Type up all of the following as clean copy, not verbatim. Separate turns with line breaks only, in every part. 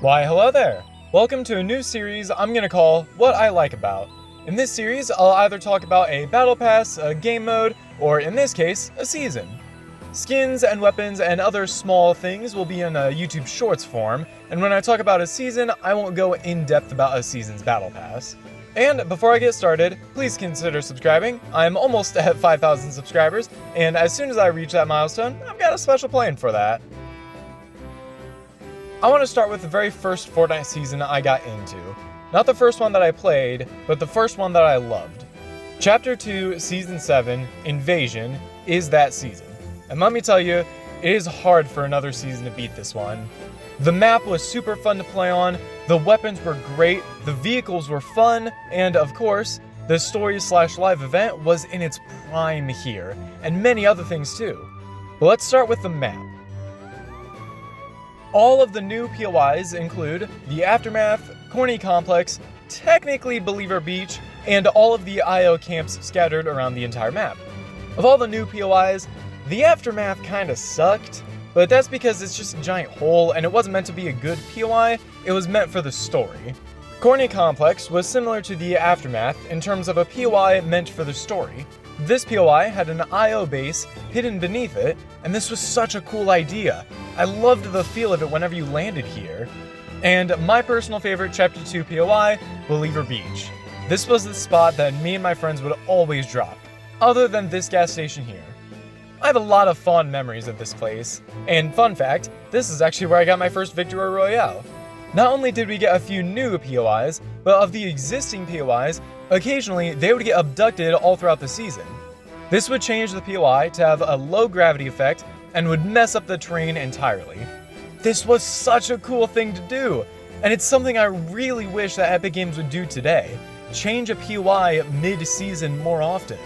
Why, hello there! Welcome to a new series I'm gonna call What I Like About. In this series, I'll either talk about a battle pass, a game mode, or in this case, a season. Skins and weapons and other small things will be in a YouTube Shorts form, and when I talk about a season, I won't go in depth about a season's battle pass. And before I get started, please consider subscribing. I'm almost at 5,000 subscribers, and as soon as I reach that milestone, I've got a special plan for that. I want to start with the very first Fortnite season I got into. Not the first one that I played, but the first one that I loved. Chapter 2, Season 7, Invasion, is that season. And let me tell you, it is hard for another season to beat this one. The map was super fun to play on, the weapons were great, the vehicles were fun, and of course, the story/live event was in its prime here, and many other things too. But let's start with the map. All of the new POIs include the Aftermath, Corny Complex, technically Believer Beach, and all of the IO camps scattered around the entire map. Of all the new POIs, the Aftermath kinda sucked, but that's because it's just a giant hole and it wasn't meant to be a good POI, it was meant for the story. Corny Complex was similar to the Aftermath in terms of a POI meant for the story. This POI had an IO base hidden beneath it, and this was such a cool idea. I loved the feel of it whenever you landed here. And my personal favorite Chapter 2 POI, Believer Beach. This was the spot that me and my friends would always drop, other than this gas station here. I have a lot of fond memories of this place, and fun fact, this is actually where I got my first Victory Royale. Not only did we get a few new POIs, but of the existing POIs, occasionally they would get abducted all throughout the season. This would change the POI to have a low gravity effect and would mess up the terrain entirely. This was such a cool thing to do, and it's something I really wish that Epic Games would do today. Change a POI mid-season more often.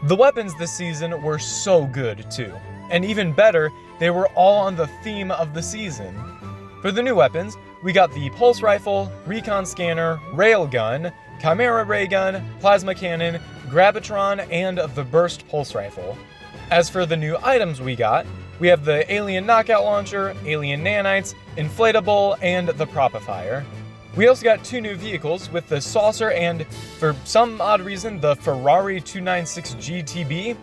The weapons this season were so good too, and even better, they were all on the theme of the season. For the new weapons, we got the Pulse Rifle, Recon Scanner, Railgun, Chimera Ray Gun, Plasma Cannon, Gravitron, and the Burst Pulse Rifle. As for the new items we have the Alien Knockout Launcher, Alien Nanites, Inflatable, and the Propifier. We also got two new vehicles with the Saucer and, for some odd reason, the Ferrari 296 GTB?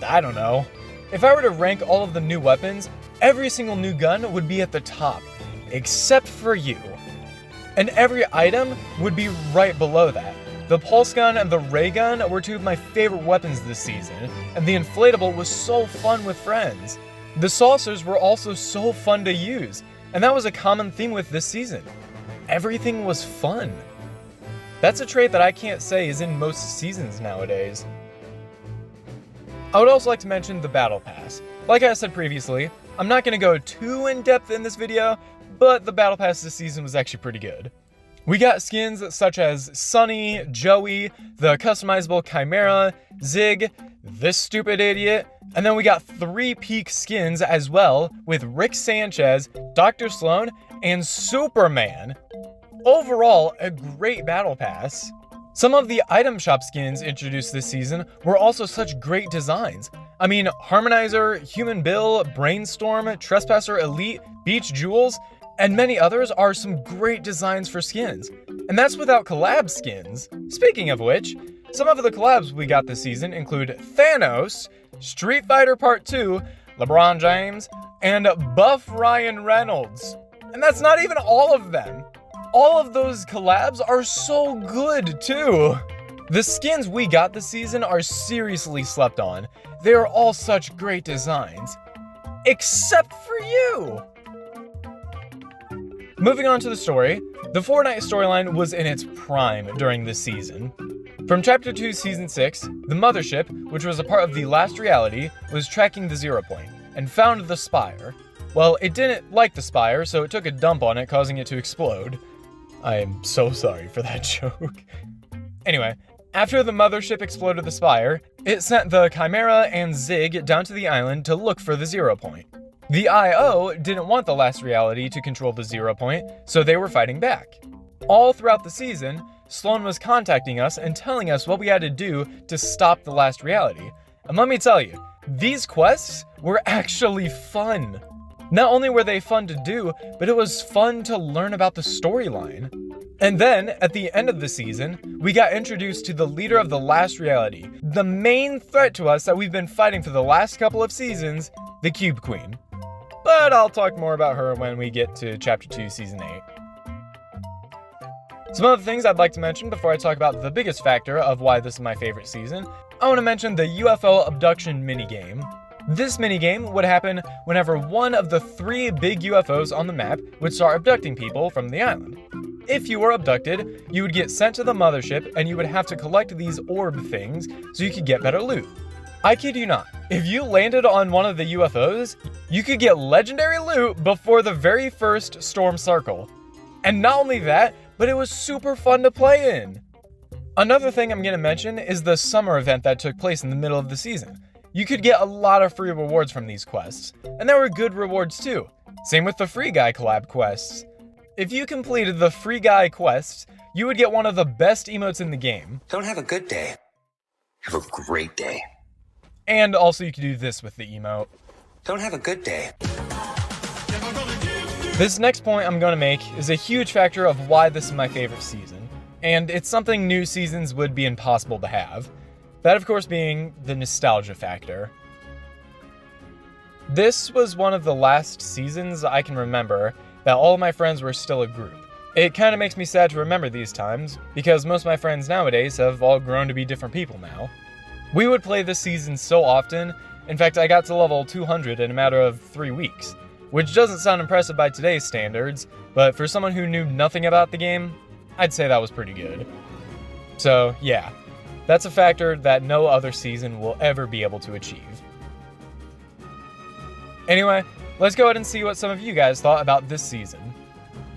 I don't know. If I were to rank all of the new weapons, every single new gun would be at the top, except for you. And every item would be right below that. The Pulse Gun and the Ray Gun were two of my favorite weapons this season, and the Inflatable was so fun with friends. The Saucers were also so fun to use, and that was a common theme with this season. Everything was fun. That's a trait that I can't say is in most seasons nowadays. I would also like to mention the Battle Pass. Like I said previously, I'm not going to go too in-depth in this video, but the Battle Pass this season was actually pretty good. We got skins such as Sunny, Joey, the customizable Chimera, Zig, this stupid idiot, and then we got 3 peak skins as well with Rick Sanchez, Dr. Sloan, and Superman. Overall, a great battle pass. Some of the item shop skins introduced this season were also such great designs. I mean, Harmonizer, Human Bill, Brainstorm, Trespasser Elite, Beach Jewels, and many others are some great designs for skins. And that's without collab skins. Speaking of which, some of the collabs we got this season include Thanos, Street Fighter Part 2, LeBron James, and Buff Ryan Reynolds. And that's not even all of them. All of those collabs are so good too. The skins we got this season are seriously slept on. They are all such great designs. Except for you! Moving on to the story, the Fortnite storyline was in its prime during this season. From Chapter 2 Season 6, the Mothership, which was a part of the Last Reality, was tracking the Zero Point, and found the Spire. Well, it didn't like the Spire, so it took a dump on it, causing it to explode. I am so sorry for that joke. Anyway, after the Mothership exploded the Spire, it sent the Chimera and Zig down to the island to look for the Zero Point. The IO didn't want the Last Reality to control the Zero Point, so they were fighting back. All throughout the season, Sloan was contacting us and telling us what we had to do to stop the Last Reality. And let me tell you, these quests were actually fun. Not only were they fun to do, but it was fun to learn about the storyline. And then, at the end of the season, we got introduced to the leader of the last reality, the main threat to us that we've been fighting for the last couple of seasons, the Cube Queen. But I'll talk more about her when we get to Chapter 2, Season 8. Some other things I'd like to mention before I talk about the biggest factor of why this is my favorite season. I want to mention the UFO abduction minigame. This minigame would happen whenever one of the 3 big UFOs on the map would start abducting people from the island. If you were abducted, you would get sent to the mothership and you would have to collect these orb things so you could get better loot. I kid you not, if you landed on one of the UFOs, you could get legendary loot before the very first storm circle. And not only that, but it was super fun to play in. Another thing I'm going to mention is the summer event that took place in the middle of the season. You could get a lot of free rewards from these quests, and there were good rewards too. Same with the Free Guy collab quests. If you completed the Free Guy quests, you would get one of the best emotes in the game.
Don't have a good day. Have a great day.
And also you could do this with the emote.
Don't have a good day.
This next point I'm going to make is a huge factor of why this is my favorite season, and it's something new seasons would be impossible to have. That, of course, being the nostalgia factor. This was one of the last seasons I can remember that all of my friends were still a group. It kind of makes me sad to remember these times, because most of my friends nowadays have all grown to be different people now. We would play this season so often, in fact I got to level 200 in a matter of 3 weeks, which doesn't sound impressive by today's standards, but for someone who knew nothing about the game, I'd say that was pretty good. So yeah. That's a factor that no other season will ever be able to achieve. Anyway, let's go ahead and see what some of you guys thought about this season.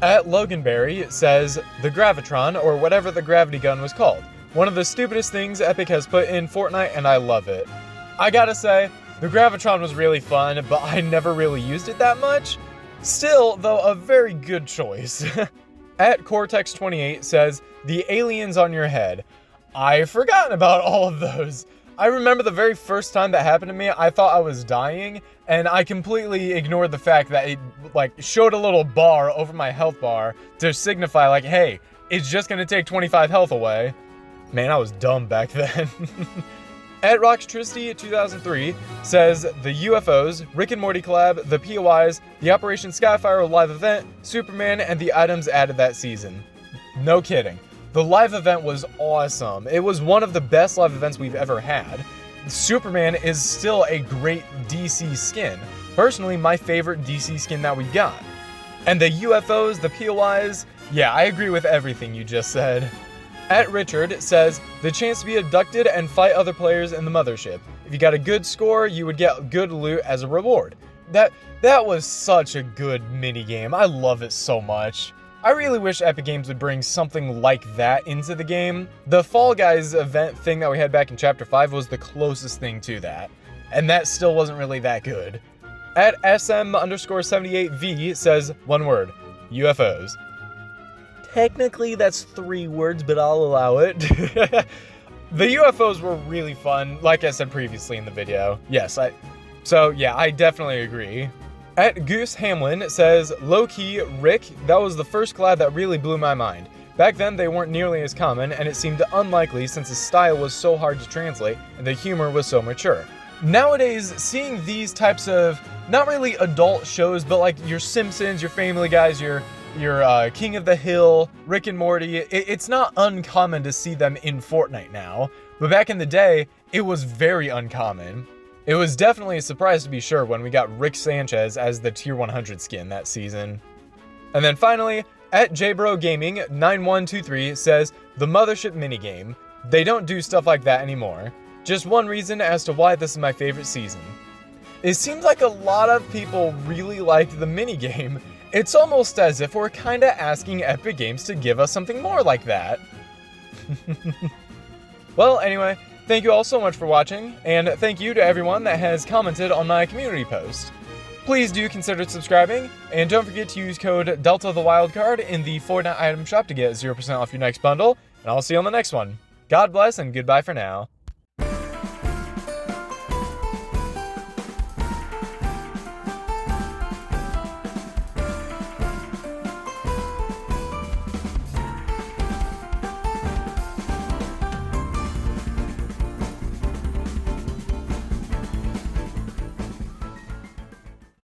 At Loganberry says, the Gravitron, or whatever the gravity gun was called. One of the stupidest things Epic has put in Fortnite, and I love it. I gotta say, the Gravitron was really fun, but I never really used it that much. Still, though, a very good choice. At Cortex28 says, the aliens on your head. I've forgotten about all of those. I remember the very first time that happened to me, I thought I was dying, and I completely ignored the fact that it, showed a little bar over my health bar to signify, hey, it's just gonna take 25 health away. Man, I was dumb back then. At Rocktricity 2003 says, the UFOs, Rick and Morty collab, the POIs, the Operation Skyfire live event, Superman, and the items added that season. No kidding. The live event was awesome. It was one of the best live events we've ever had. Superman is still a great DC skin. Personally, my favorite DC skin that we got. And the UFOs, the POIs, yeah, I agree with everything you just said. At Richard says, the chance to be abducted and fight other players in the mothership. If you got a good score, you would get good loot as a reward. That was such a good minigame. I love it so much. I really wish Epic Games would bring something like that into the game. The Fall Guys event thing that we had back in Chapter 5 was the closest thing to that, and that still wasn't really that good. At SM_78V says, one word, UFOs. Technically that's 3 words, but I'll allow it. The UFOs were really fun, like I said previously in the video. So yeah, I definitely agree. At Goose Hamlin says, low-key, Rick, that was the first collab that really blew my mind. Back then they weren't nearly as common, and it seemed unlikely since his style was so hard to translate and the humor was so mature. Nowadays, seeing these types of, not really adult shows, but your Simpsons, your Family Guys, your King of the Hill, Rick and Morty, it's not uncommon to see them in Fortnite now, but back in the day, it was very uncommon. It was definitely a surprise to be sure when we got Rick Sanchez as the Tier 100 skin that season. And then finally, at JBro Gaming 9123 says, the Mothership minigame. They don't do stuff like that anymore. Just one reason as to why this is my favorite season. It seems like a lot of people really liked the minigame. It's almost as if we're kinda asking Epic Games to give us something more like that. Well, anyway, thank you all so much for watching, and thank you to everyone that has commented on my community post. Please do consider subscribing, and don't forget to use code DeltaTheWildCard in the Fortnite item shop to get 0% off your next bundle, and I'll see you on the next one. God bless, and goodbye for now.